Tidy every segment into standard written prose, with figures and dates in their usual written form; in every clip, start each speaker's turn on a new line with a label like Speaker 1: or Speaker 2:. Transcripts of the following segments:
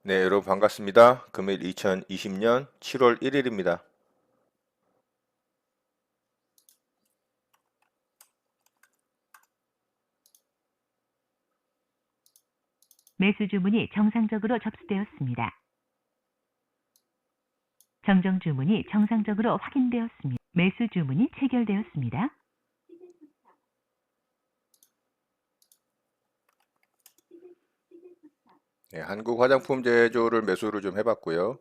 Speaker 1: 네, 여러분 반갑습니다. 금일 2020년 7월 1일입니다.
Speaker 2: 매수 주문이 정상적으로 접수되었습니다. 정정 주문이 정상적으로 확인되었습니다. 매수 주문이 체결되었습니다.
Speaker 1: 네, 한국 화장품 제조를 매수를 좀 해봤고요.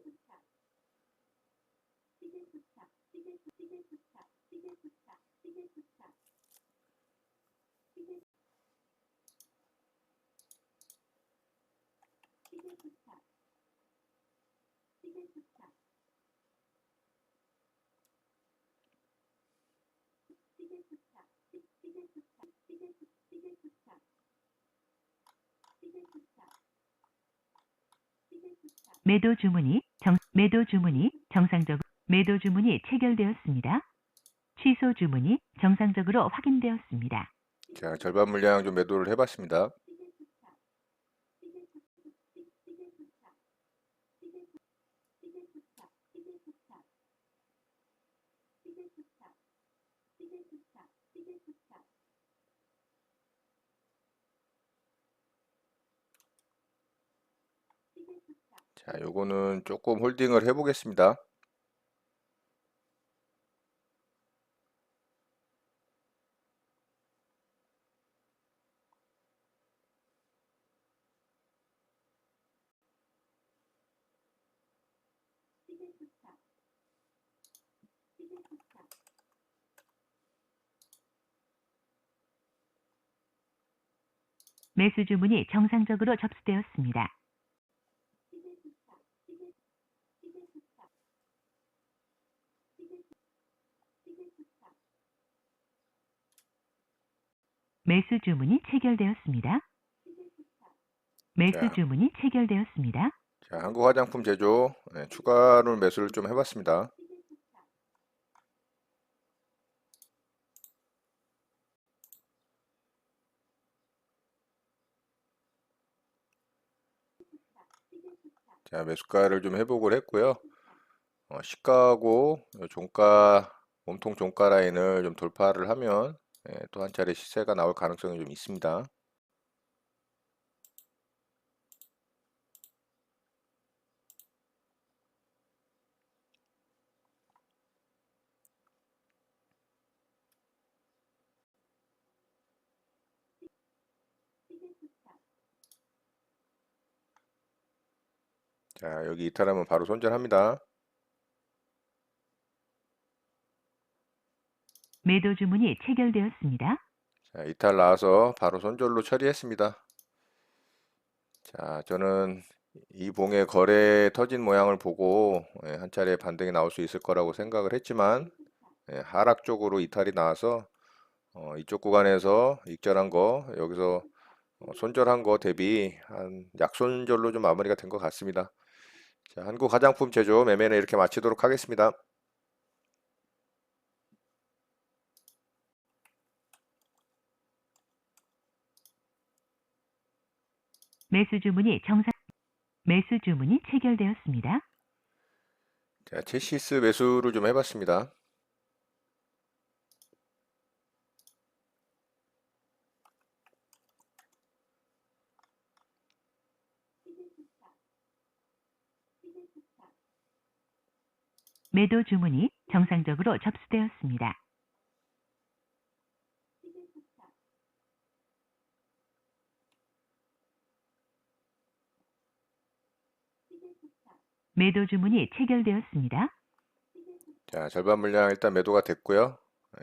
Speaker 2: 매도 주문이 체결되었습니다. 취소 주문이 정상적으로 확인되었습니다.
Speaker 1: 자, 절반 물량 좀 매도를 해봤습니다. 자, 요거는 조금 홀딩을 해보겠습니다.
Speaker 2: 매수 주문이 정상적으로 접수되었습니다. 매수 주문이 체결되었습니다. 매수
Speaker 1: 자,
Speaker 2: 주문이 체결되었습니다.
Speaker 1: 자, 한국 화장품 제조 추가로 매수를 좀 해봤습니다. 자, 매수가를 좀 회복을 했고요. 시가하고 요 종가, 몸통 종가 라인을 좀 돌파를 하면 또 한 차례 시세가 나올 가능성이 좀 있습니다. 자, 여기 이탈하면 바로 손절합니다.
Speaker 2: 매도 주문이 체결되었습니다.
Speaker 1: 자, 이탈 나와서 바로 손절로 처리했습니다. 자, 저는 이 봉의 거래 터진 모양을 보고 한 차례 반등이 나올 수 있을 거라고 생각을 했지만 하락 쪽으로 이탈이 나와서 이쪽 구간에서 익절한 거 여기서 손절한 거 대비 한 약손절로 좀 마무리가 된 것 같습니다. 자, 한국 화장품 제조 매매는 이렇게 마치도록 하겠습니다.
Speaker 2: 매수 주문이 체결되었습니다.
Speaker 1: 자, 체시스 매수를 좀 해봤습니다.
Speaker 2: 매도 주문이 정상적으로 접수되었습니다. 매도 주문이 체결되었습니다.
Speaker 1: 자, 절반 물량 일단 매도가 됐고요.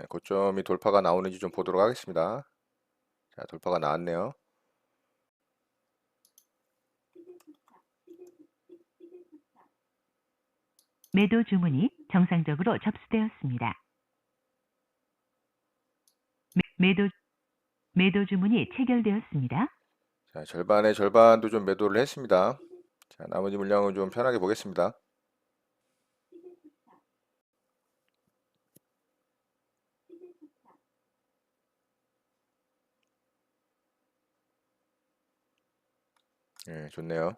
Speaker 1: 고점이 돌파가 나오는지 좀 보도록 하겠습니다. 자, 돌파가 나왔네요.
Speaker 2: 매도 주문이 정상적으로 접수되었습니다. 매도 매도 주문이 체결되었습니다.
Speaker 1: 자, 절반의 절반도 좀 매도를 했습니다. 자, 나머지 물량을 좀 편하게 보겠습니다. 좋네요.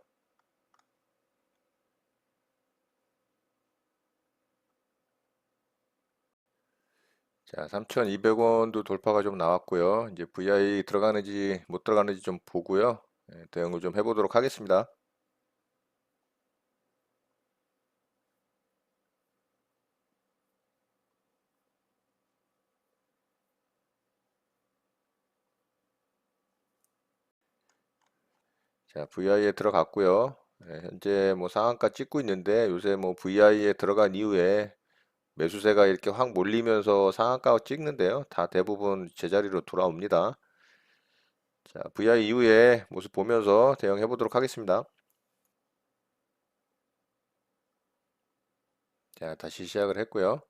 Speaker 1: 자, 3,200원도 돌파가 좀 나왔고요. 이제 VI 들어가는지 못 들어가는지 좀 보고요. 대응을 좀 해보도록 하겠습니다. 자, VI에 들어갔고요. 현재 뭐 상한가 찍고 있는데 요새 뭐 VI에 들어간 이후에 매수세가 이렇게 확 몰리면서 상한가 찍는데요. 다 대부분 제자리로 돌아옵니다. 자, VI 이후에 모습 보면서 대응해 보도록 하겠습니다. 자, 다시 시작을 했고요.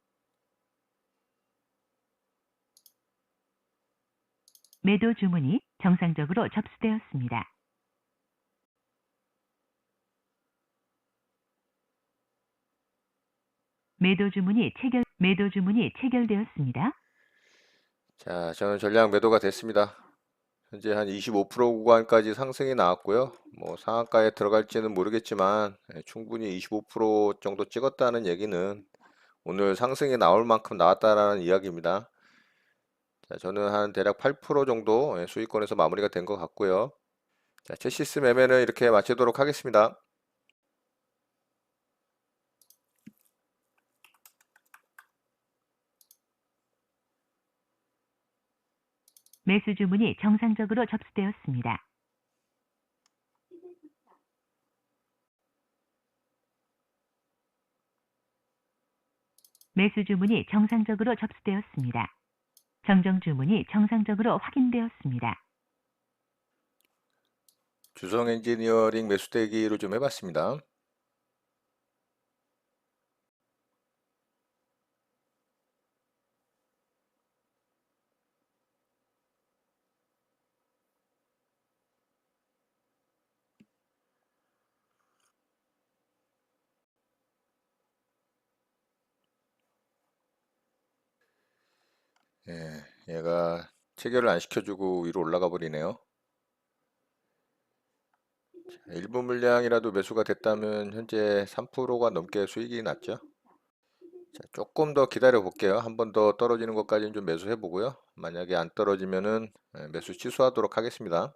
Speaker 2: 매도 주문이 정상적으로 접수되었습니다. 매도 주문이 체결되었습니다.
Speaker 1: 자, 저는 전량 매도가 됐습니다. 현재 한 25% 구간까지 상승이 나왔고요. 뭐 상한가에 들어갈지는 모르겠지만 충분히 25% 정도 찍었다는 얘기는 오늘 상승이 나올 만큼 나왔다라는 이야기입니다. 자, 저는 한 대략 8% 정도 수익권에서 마무리가 된 것 같고요. 자, 체시스 매매는 이렇게 마치도록 하겠습니다.
Speaker 2: 매수 주문이 정상적으로 접수되었습니다. 매수 주문이 정상적으로 접수되었습니다. 정정 주문이 정상적으로 확인되었습니다.
Speaker 1: 주성 엔지니어링 매수대기를 좀 해봤습니다. 얘가 체결을 안 시켜주고 위로 올라가 버리네요. 일부 물량이라도 매수가 됐다면 현재 3%가 넘게 수익이 났죠. 자, 조금 더 기다려 볼게요. 한 번 더 떨어지는 것까지는 좀 매수해 보고요. 만약에 안 떨어지면은 매수 취소하도록 하겠습니다.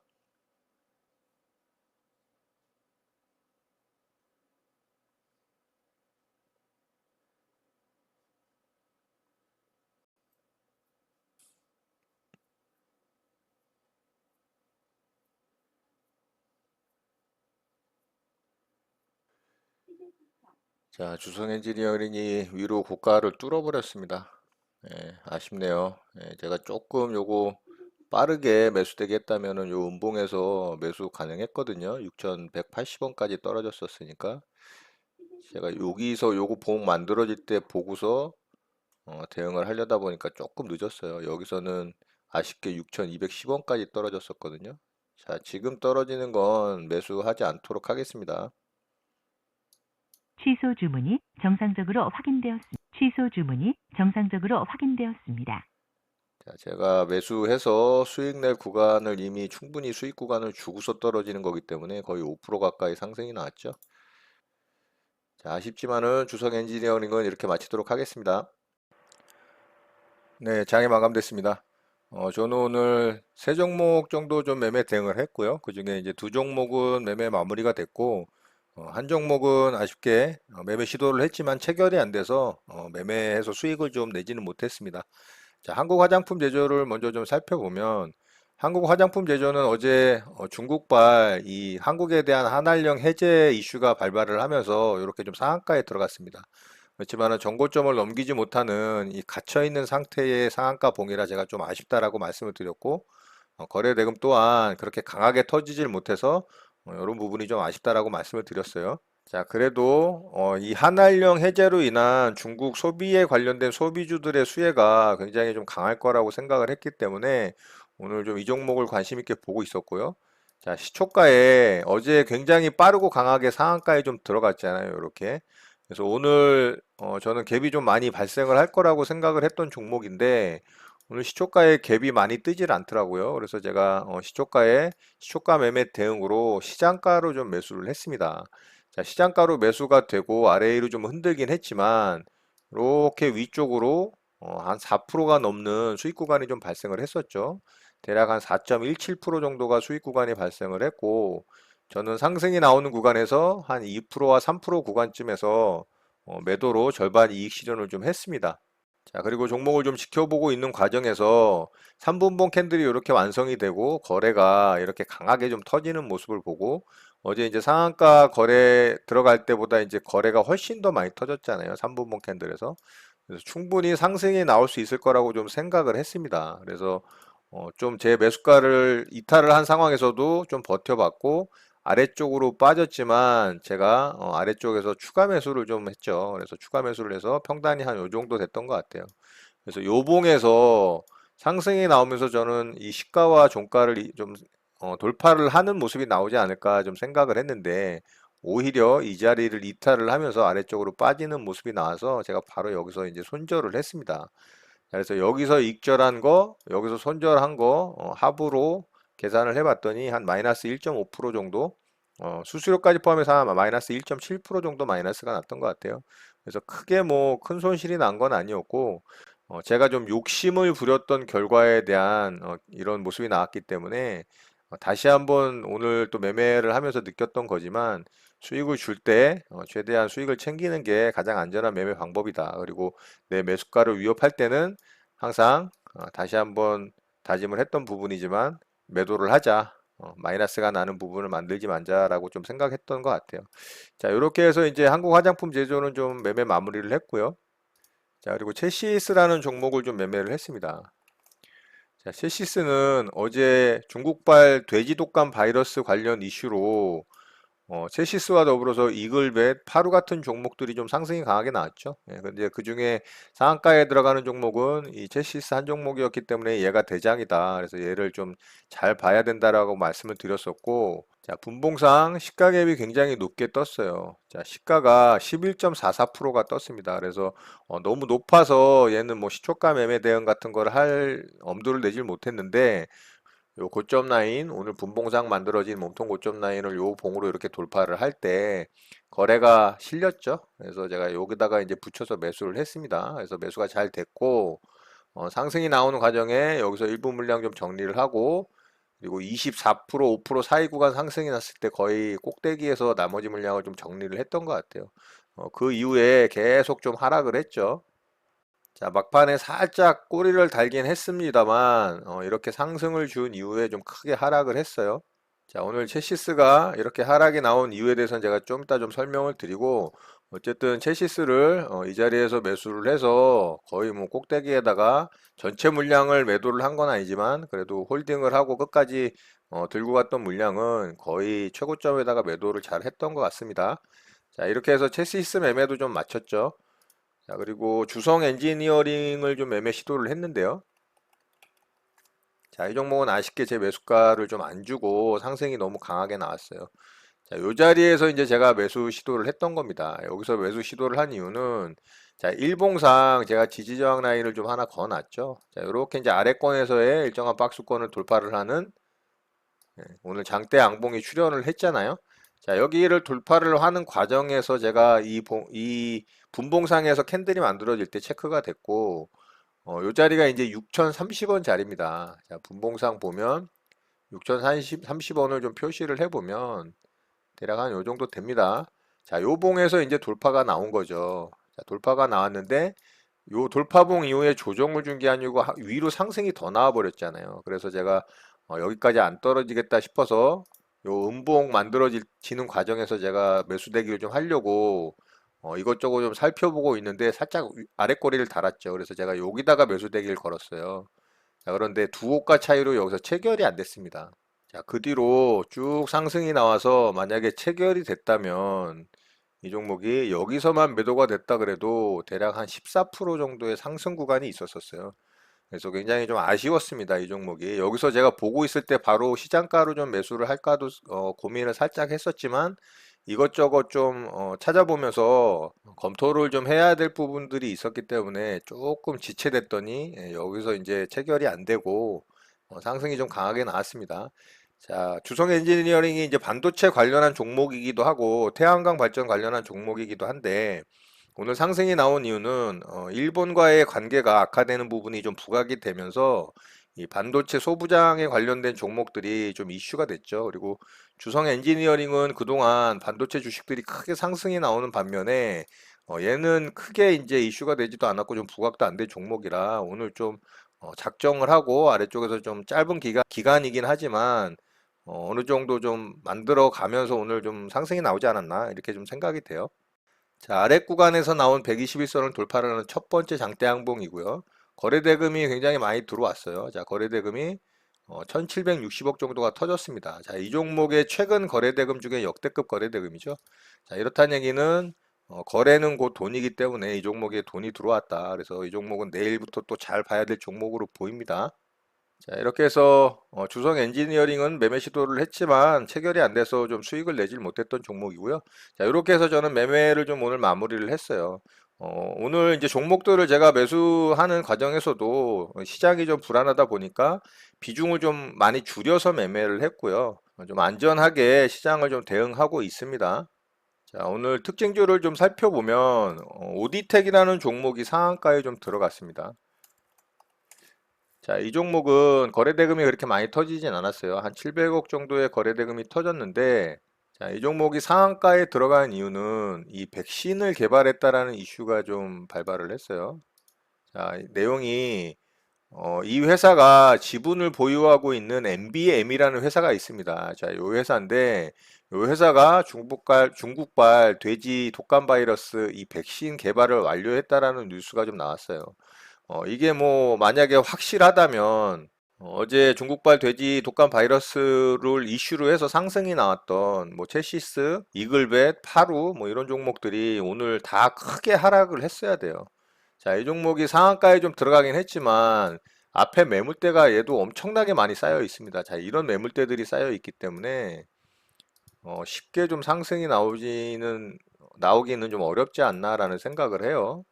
Speaker 1: 자, 주성 엔지니어링이 위로 고가를 뚫어버렸습니다. 아쉽네요. 제가 조금 요거 빠르게 매수되게 했다면은 요 음봉에서 매수 가능했거든요. 6,180원까지 떨어졌었으니까 제가 여기서 요거 봉 만들어질 때 보고서 대응을 하려다 보니까 조금 늦었어요. 여기서는 아쉽게 6,210원까지 떨어졌었거든요. 자, 지금 떨어지는 건 매수하지 않도록 하겠습니다.
Speaker 2: 취소 주문이 정상적으로 확인되었습니다. 취소 주문이 정상적으로 확인되었습니다.
Speaker 1: 자, 제가 매수해서 수익 낼 구간을 이미 충분히 수익 구간을 주고서 떨어지는 거기 때문에 거의 5% 가까이 상승이 나왔죠. 자, 아쉽지만은 주성 엔지니어링은 이렇게 마치도록 하겠습니다. 네, 장이 마감됐습니다. 저는 오늘 세 종목 정도 좀 매매 대응을 했고요. 그중에 이제 두 종목은 매매 마무리가 됐고, 한 종목은 아쉽게 매매 시도를 했지만 체결이 안 돼서 매매해서 수익을 좀 내지는 못했습니다. 자, 한국 화장품 제조를 먼저 좀 살펴보면 한국 화장품 제조는 어제 중국발 이 한국에 대한 한한령 해제 이슈가 발발을 하면서 이렇게 좀 상한가에 들어갔습니다. 그렇지만은 정고점을 넘기지 못하는 이 갇혀 있는 상태의 상한가 봉이라 제가 좀 아쉽다라고 말씀을 드렸고 거래 대금 또한 그렇게 강하게 터지질 못해서 이런 부분이 좀 아쉽다라고 말씀을 드렸어요. 자, 그래도 이 한알령 해제로 인한 중국 소비에 관련된 소비주들의 수혜가 굉장히 좀 강할 거라고 생각을 했기 때문에 오늘 좀 이 종목을 관심 있게 보고 있었고요. 자, 시초가에 어제 굉장히 빠르고 강하게 상한가에 좀 들어갔잖아요. 이렇게. 그래서 오늘 저는 갭이 좀 많이 발생을 할 거라고 생각을 했던 종목인데 오늘 시초가에 갭이 많이 뜨질 않더라고요. 그래서 제가 시초가에 시초가 매매 대응으로 시장가로 좀 매수를 했습니다. 자, 시장가로 매수가 되고 아래 위로 좀 흔들긴 했지만 이렇게 위쪽으로 한 4%가 넘는 수익 구간이 좀 발생을 했었죠. 대략 한 4.17% 정도가 수익 구간이 발생을 했고, 저는 상승이 나오는 구간에서 한 2%와 3% 구간쯤에서 매도로 절반 이익 실현을 좀 했습니다. 자, 그리고 종목을 좀 지켜보고 있는 과정에서 3분봉 캔들이 이렇게 완성이 되고 거래가 이렇게 강하게 좀 터지는 모습을 보고, 어제 이제 상한가 거래 들어갈 때보다 이제 거래가 훨씬 더 많이 터졌잖아요. 3분봉 캔들에서. 그래서 충분히 상승이 나올 수 있을 거라고 좀 생각을 했습니다. 그래서 좀 제 매수가를 이탈을 한 상황에서도 좀 버텨봤고, 아래쪽으로 빠졌지만 제가 아래쪽에서 추가 매수를 좀 했죠. 그래서 추가 매수를 해서 평단이 한 요 정도 됐던 것 같아요. 그래서 요봉에서 상승이 나오면서 저는 이 시가와 종가를 좀 돌파를 하는 모습이 나오지 않을까 좀 생각을 했는데, 오히려 이 자리를 이탈을 하면서 아래쪽으로 빠지는 모습이 나와서 제가 바로 여기서 이제 손절을 했습니다. 그래서 여기서 익절한 거, 여기서 손절한 거 합으로 계산을 해봤더니 한 마이너스 1.5% 정도, 수수료까지 포함해서 한 마이너스 1.7% 정도 마이너스가 났던 것 같아요. 그래서 크게 뭐 큰 손실이 난 건 아니었고, 제가 좀 욕심을 부렸던 결과에 대한 이런 모습이 나왔기 때문에 다시 한번 오늘 또 매매를 하면서 느꼈던 거지만, 수익을 줄 때 최대한 수익을 챙기는 게 가장 안전한 매매 방법이다. 그리고 내 매수가를 위협할 때는 항상 다시 한번 다짐을 했던 부분이지만 매도를 하자. 마이너스가 나는 부분을 만들지 말자라고 좀 생각했던 것 같아요. 자, 이렇게 해서 이제 한국 화장품 제조는 좀 매매 마무리를 했고요. 자, 그리고 체시스라는 종목을 좀 매매를 했습니다. 자, 체시스는 어제 중국발 돼지 독감 바이러스 관련 이슈로 체시스와 더불어서 이글벳, 파루 같은 종목들이 좀 상승이 강하게 나왔죠. 예, 근데 그 중에 상한가에 들어가는 종목은 이 체시스 한 종목이었기 때문에 얘가 대장이다. 그래서 얘를 좀 잘 봐야 된다라고 말씀을 드렸었고, 자, 분봉상 시가 갭이 굉장히 높게 떴어요. 자, 시가가 11.44%가 떴습니다. 그래서 너무 높아서 얘는 뭐 시초가 매매 대응 같은 걸 할 엄두를 내질 못했는데, 요 고점 라인, 오늘 분봉상 만들어진 몸통 고점 라인을 요 봉으로 이렇게 돌파를 할 때 거래가 실렸죠. 그래서 제가 여기다가 이제 붙여서 매수를 했습니다. 그래서 매수가 잘 됐고, 상승이 나오는 과정에 여기서 일부 물량 좀 정리를 하고, 그리고 24%, 5% 사이 구간 상승이 났을 때 거의 꼭대기에서 나머지 물량을 좀 정리를 했던 것 같아요. 그 이후에 계속 좀 하락을 했죠. 자, 막판에 살짝 꼬리를 달긴 했습니다만, 이렇게 상승을 준 이후에 좀 크게 하락을 했어요. 자, 오늘 체시스가 이렇게 하락이 나온 이유에 대해서는 제가 좀 이따 좀 설명을 드리고, 어쨌든 체시스를 이 자리에서 매수를 해서 거의 뭐 꼭대기에다가 전체 물량을 매도를 한 건 아니지만, 그래도 홀딩을 하고 끝까지 들고 갔던 물량은 거의 최고점에다가 매도를 잘 했던 것 같습니다. 자, 이렇게 해서 체시스 매매도 좀 마쳤죠. 자, 그리고 주성 엔지니어링을 좀 매매 시도를 했는데요. 자, 이 종목은 아쉽게 제 매수가를 좀 안 주고 상승이 너무 강하게 나왔어요. 자, 요 자리에서 이제 제가 매수 시도를 했던 겁니다. 여기서 매수 시도를 한 이유는, 자, 일봉상 제가 지지저항 라인을 좀 하나 그어놨죠. 자, 요렇게 이제 아래권에서의 일정한 박스권을 돌파를 하는, 오늘 장대 양봉이 출현을 했잖아요. 자, 여기를 돌파를 하는 과정에서 제가 이 분봉상에서 캔들이 만들어질 때 체크가 됐고, 요 자리가 이제 6,030원 자리입니다. 자, 분봉상 보면 6,030원을 좀 표시를 해보면 대략 한 요 정도 됩니다. 자, 요 봉에서 이제 돌파가 나온 거죠. 자, 돌파가 나왔는데 요 돌파봉 이후에 조정을 준 게 아니고 위로 상승이 더 나와 버렸잖아요. 그래서 제가 여기까지 안 떨어지겠다 싶어서 요 음봉 만들어지는 과정에서 제가 매수대기를 좀 하려고 이것저것 좀 살펴보고 있는데 살짝 아래 꼬리를 달았죠. 그래서 제가 여기다가 매수대기를 걸었어요. 자, 그런데 두 호가 차이로 여기서 체결이 안 됐습니다. 자, 그 뒤로 쭉 상승이 나와서 만약에 체결이 됐다면 이 종목이 여기서만 매도가 됐다 그래도 대략 한 14% 정도의 상승 구간이 있었어요. 그래서 굉장히 좀 아쉬웠습니다. 이 종목이. 여기서 제가 보고 있을 때 바로 시장가로 좀 매수를 할까도 고민을 살짝 했었지만 이것저것 좀 찾아보면서 검토를 좀 해야 될 부분들이 있었기 때문에 조금 지체됐더니 여기서 이제 체결이 안 되고 상승이 좀 강하게 나왔습니다. 자, 주성 엔지니어링이 이제 반도체 관련한 종목이기도 하고 태양광 발전 관련한 종목이기도 한데 오늘 상승이 나온 이유는 일본과의 관계가 악화되는 부분이 좀 부각이 되면서 이 반도체 소부장에 관련된 종목들이 좀 이슈가 됐죠. 그리고 주성 엔지니어링은 그동안 반도체 주식들이 크게 상승이 나오는 반면에 얘는 크게 이제 이슈가 되지도 않았고 좀 부각도 안 된 종목이라 오늘 좀 작정을 하고 아래쪽에서 좀 짧은 기간이긴 하지만 어느 정도 좀 만들어 가면서 오늘 좀 상승이 나오지 않았나 이렇게 좀 생각이 돼요. 자, 아래 구간에서 나온 121선을 돌파를 하는 첫 번째 장대 항봉이고요. 거래대금이 굉장히 많이 들어왔어요. 자, 거래대금이 1760억 정도가 터졌습니다. 자, 이 종목의 최근 거래대금 중에 역대급 거래대금이죠. 자, 이렇다는 얘기는 거래는 곧 돈이기 때문에 이 종목에 돈이 들어왔다. 그래서 이 종목은 내일부터 또 잘 봐야 될 종목으로 보입니다. 자, 이렇게 해서 주성 엔지니어링은 매매 시도를 했지만 체결이 안 돼서 좀 수익을 내질 못했던 종목이고요. 자, 이렇게 해서 저는 매매를 좀 오늘 마무리를 했어요. 오늘 이제 종목들을 제가 매수하는 과정에서도 시장이 좀 불안하다 보니까 비중을 좀 많이 줄여서 매매를 했고요. 좀 안전하게 시장을 좀 대응하고 있습니다. 자, 오늘 특징주를 좀 살펴보면 오디텍이라는 종목이 상한가에 좀 들어갔습니다. 자, 이 종목은 거래대금이 그렇게 많이 터지진 않았어요. 한 700억 정도의 거래대금이 터졌는데, 자, 이 종목이 상한가에 들어간 이유는 이 백신을 개발했다라는 이슈가 좀 발발을 했어요. 자, 이 내용이 이 회사가 지분을 보유하고 있는 MBM이라는 회사가 있습니다. 자, 이 회사인데, 이 회사가 중국발 돼지 독감 바이러스 이 백신 개발을 완료했다라는 뉴스가 좀 나왔어요. 이게 뭐 만약에 확실하다면 어제 중국발 돼지 독감 바이러스를 이슈로 해서 상승이 나왔던 뭐 체시스, 이글벳, 파루 뭐 이런 종목들이 오늘 다 크게 하락을 했어야 돼요. 자, 이 종목이 상한가에 좀 들어가긴 했지만 앞에 매물대가 얘도 엄청나게 많이 쌓여 있습니다. 자, 이런 매물대들이 쌓여 있기 때문에 쉽게 좀 상승이 나오기는 좀 어렵지 않나라는 생각을 해요.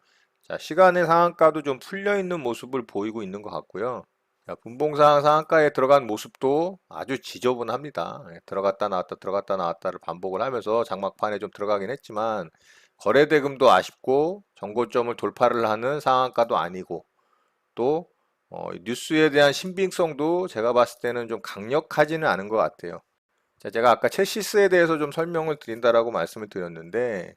Speaker 1: 자, 시간의 상한가도 좀 풀려 있는 모습을 보이고 있는 것 같고요. 자, 분봉상 상한가에 들어간 모습도 아주 지저분합니다. 들어갔다 나왔다 들어갔다 나왔다를 반복을 하면서 장막판에 좀 들어가긴 했지만 거래대금도 아쉽고 정고점을 돌파를 하는 상한가도 아니고 또 뉴스에 대한 신빙성도 제가 봤을 때는 좀 강력하지는 않은 것 같아요. 자, 제가 아까 첼시스에 대해서 좀 설명을 드린다라고 말씀을 드렸는데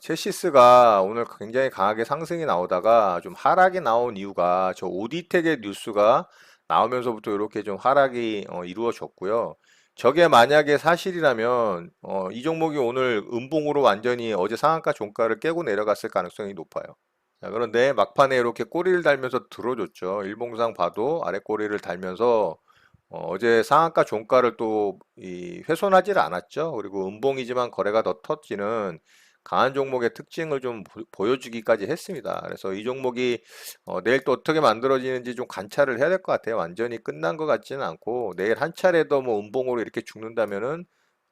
Speaker 1: 체시스가 오늘 굉장히 강하게 상승이 나오다가 좀 하락이 나온 이유가 저 오디텍의 뉴스가 나오면서부터 이렇게 좀 하락이 이루어졌고요. 저게 만약에 사실이라면 이 종목이 오늘 음봉으로 완전히 어제 상한가 종가를 깨고 내려갔을 가능성이 높아요. 자, 그런데 막판에 이렇게 꼬리를 달면서 들어줬죠. 일봉상 봐도 아래 꼬리를 달면서 어제 상한가 종가를 또 훼손하지를 않았죠. 그리고 음봉이지만 거래가 더 터지는 강한 종목의 특징을 좀 보여주기까지 했습니다. 그래서 이 종목이 내일 또 어떻게 만들어지는지 좀 관찰을 해야 될 것 같아요. 완전히 끝난 것 같지는 않고 내일 한 차례 더 뭐 음봉으로 이렇게 죽는다면은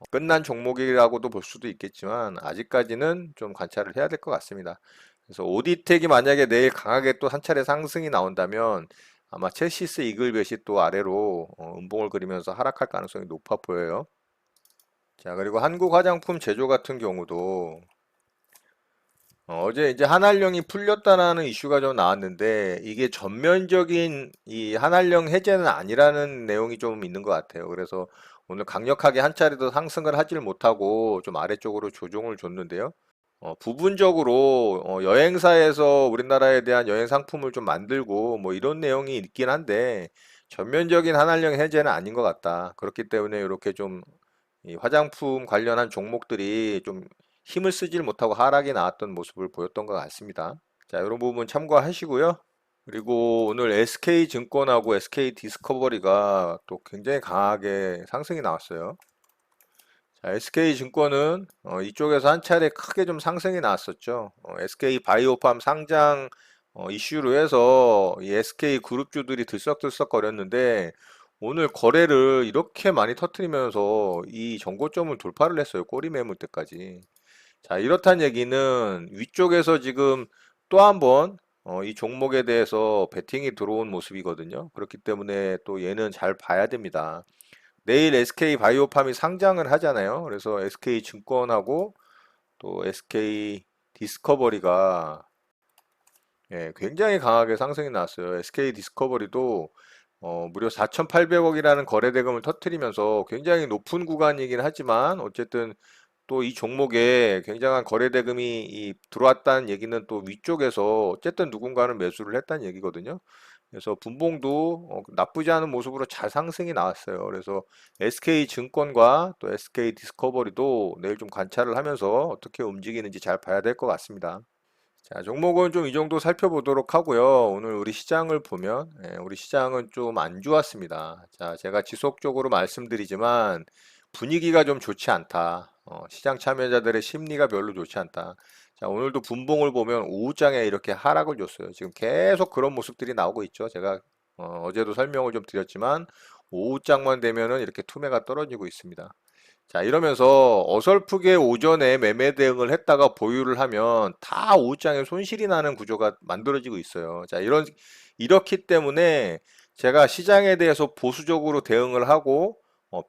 Speaker 1: 끝난 종목이라고도 볼 수도 있겠지만 아직까지는 좀 관찰을 해야 될 것 같습니다. 그래서 오디텍이 만약에 내일 강하게 또 한 차례 상승이 나온다면 아마 첼시스 이글벳이 또 아래로 음봉을 그리면서 하락할 가능성이 높아 보여요. 자, 그리고 한국 화장품 제조 같은 경우도 어제 이제 한알령이 풀렸다라는 이슈가 좀 나왔는데 이게 전면적인 이 한알령 해제는 아니라는 내용이 좀 있는 것 같아요. 그래서 오늘 강력하게 한 차례도 상승을 하질 못하고 좀 아래쪽으로 조정을 줬는데요. 부분적으로 여행사에서 우리나라에 대한 여행 상품을 좀 만들고 뭐 이런 내용이 있긴 한데 전면적인 한알령 해제는 아닌 것 같다. 그렇기 때문에 이렇게 좀 이 화장품 관련한 종목들이 좀 힘을 쓰질 못하고 하락이 나왔던 모습을 보였던 것 같습니다. 자, 이런 부분 참고하시고요. 그리고 오늘 SK증권하고 SK디스커버리가 또 굉장히 강하게 상승이 나왔어요. 자, SK증권은 이쪽에서 한 차례 크게 좀 상승이 나왔었죠. SK바이오팜 상장 이슈로 해서 이 SK그룹주들이 들썩들썩거렸는데 오늘 거래를 이렇게 많이 터트리면서 이 전고점을 돌파를 했어요. 꼬리 매물대까지. 자, 이렇단 얘기는 위쪽에서 지금 또 한번 이 종목에 대해서 베팅이 들어온 모습이거든요. 그렇기 때문에 또 얘는 잘 봐야 됩니다. 내일 SK 바이오팜이 상장을 하잖아요. 그래서 SK 증권하고 또 SK 디스커버리가 굉장히 강하게 상승이 나왔어요. SK 디스커버리도 무려 4,800억이라는 거래 대금을 터뜨리면서 굉장히 높은 구간이긴 하지만 어쨌든 또 이 종목에 굉장한 거래 대금이 들어왔다는 얘기는 또 위쪽에서 어쨌든 누군가는 매수를 했다는 얘기거든요. 그래서 분봉도 나쁘지 않은 모습으로 잘 상승이 나왔어요. 그래서 SK증권과 또 SK 디스커버리도 내일 좀 관찰을 하면서 어떻게 움직이는지 잘 봐야 될 것 같습니다. 자, 종목은 좀 이 정도 살펴보도록 하고요. 오늘 우리 시장을 보면, 우리 시장은 좀 안 좋았습니다. 자, 제가 지속적으로 말씀드리지만 분위기가 좀 좋지 않다. 시장 참여자들의 심리가 별로 좋지 않다. 자, 오늘도 분봉을 보면 오후장에 이렇게 하락을 줬어요. 지금 계속 그런 모습들이 나오고 있죠. 제가 어제도 설명을 좀 드렸지만 오후장만 되면은 이렇게 투매가 떨어지고 있습니다. 자, 이러면서 어설프게 오전에 매매 대응을 했다가 보유를 하면 다 오후장에 손실이 나는 구조가 만들어지고 있어요. 자, 이렇기 때문에 제가 시장에 대해서 보수적으로 대응을 하고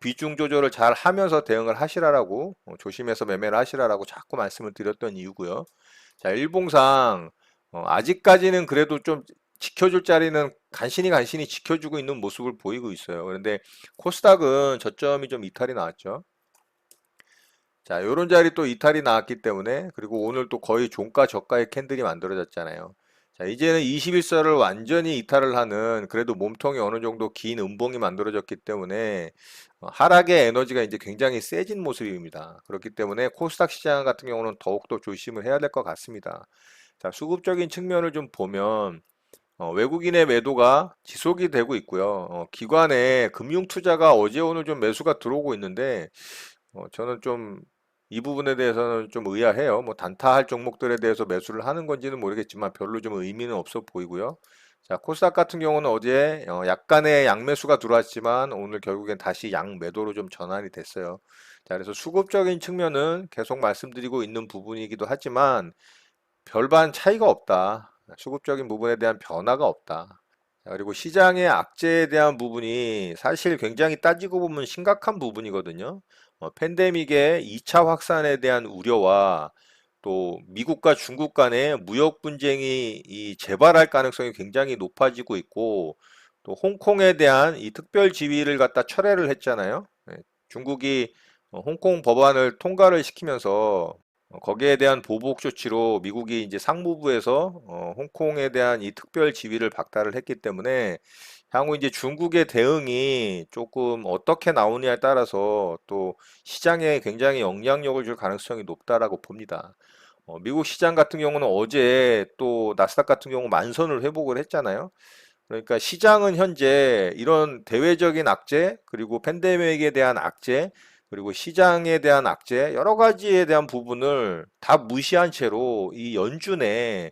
Speaker 1: 비중 조절을 잘 하면서 대응을 하시라라고 조심해서 매매를 하시라라고 자꾸 말씀을 드렸던 이유고요. 자, 일봉상 아직까지는 그래도 좀 지켜줄 자리는 간신히 지켜주고 있는 모습을 보이고 있어요. 그런데 코스닥은 저점이 좀 이탈이 나왔죠. 자, 요런 자리 또 이탈이 나왔기 때문에 그리고 오늘 또 거의 종가 저가의 캔들이 만들어졌잖아요. 자, 이제는 21선을 완전히 이탈을 하는 그래도 몸통이 어느 정도 긴 음봉이 만들어졌기 때문에 하락의 에너지가 이제 굉장히 세진 모습입니다. 그렇기 때문에 코스닥 시장 같은 경우는 더욱더 조심을 해야 될 것 같습니다. 자, 수급적인 측면을 좀 보면 외국인의 매도가 지속이 되고 있고요. 기관의 금융 투자가 어제 오늘 좀 매수가 들어오고 있는데 저는 좀 이 부분에 대해서는 좀 의아해요. 뭐 단타할 종목들에 대해서 매수를 하는 건지는 모르겠지만 별로 좀 의미는 없어 보이고요. 자, 코스닥 같은 경우는 어제 약간의 양매수가 들어왔지만 오늘 결국엔 다시 양매도로 좀 전환이 됐어요. 자, 그래서 수급적인 측면은 계속 말씀드리고 있는 부분이기도 하지만 별반 차이가 없다. 수급적인 부분에 대한 변화가 없다. 자, 그리고 시장의 악재에 대한 부분이 사실 굉장히 따지고 보면 심각한 부분이거든요. 팬데믹의 2차 확산에 대한 우려와 또 미국과 중국 간의 무역 분쟁이 재발할 가능성이 굉장히 높아지고 있고 또 홍콩에 대한 이 특별 지위를 갖다 철회를 했잖아요. 중국이 홍콩 법안을 통과를 시키면서 거기에 대한 보복 조치로 미국이 이제 상무부에서 홍콩에 대한 이 특별 지위를 박탈을 했기 때문에 향후 이제 중국의 대응이 조금 어떻게 나오냐에 따라서 또 시장에 굉장히 영향력을 줄 가능성이 높다라고 봅니다. 미국 시장 같은 경우는 어제 또 나스닥 같은 경우 만선을 회복을 했잖아요. 그러니까 시장은 현재 이런 대외적인 악재, 그리고 팬데믹에 대한 악재, 그리고 시장에 대한 악재, 여러 가지에 대한 부분을 다 무시한 채로 이 연준에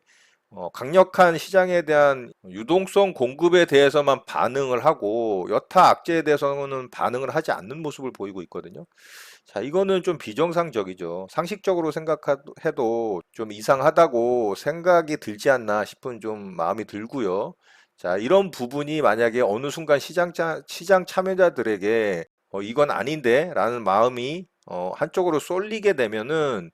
Speaker 1: 강력한 시장에 대한 유동성 공급에 대해서만 반응을 하고 여타 악재에 대해서는 반응을 하지 않는 모습을 보이고 있거든요. 자, 이거는 좀 비정상적이죠. 상식적으로 생각해도 좀 이상하다고 생각이 들지 않나 싶은 좀 마음이 들고요. 자, 이런 부분이 만약에 어느 순간 시장 참여자들에게 이건 아닌데 라는 마음이 한쪽으로 쏠리게 되면은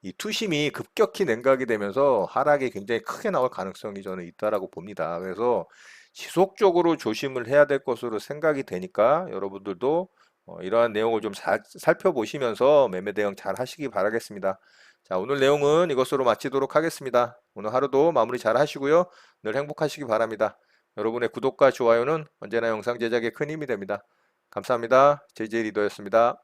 Speaker 1: 이 투심이 급격히 냉각이 되면서 하락이 굉장히 크게 나올 가능성이 저는 있다라고 봅니다. 그래서 지속적으로 조심을 해야 될 것으로 생각이 되니까 여러분들도 이러한 내용을 좀 살펴보시면서 매매 대응 잘 하시기 바라겠습니다. 자, 오늘 내용은 이것으로 마치도록 하겠습니다. 오늘 하루도 마무리 잘 하시고요. 늘 행복하시기 바랍니다. 여러분의 구독과 좋아요는 언제나 영상 제작에 큰 힘이 됩니다. 감사합니다. JJ 리더였습니다.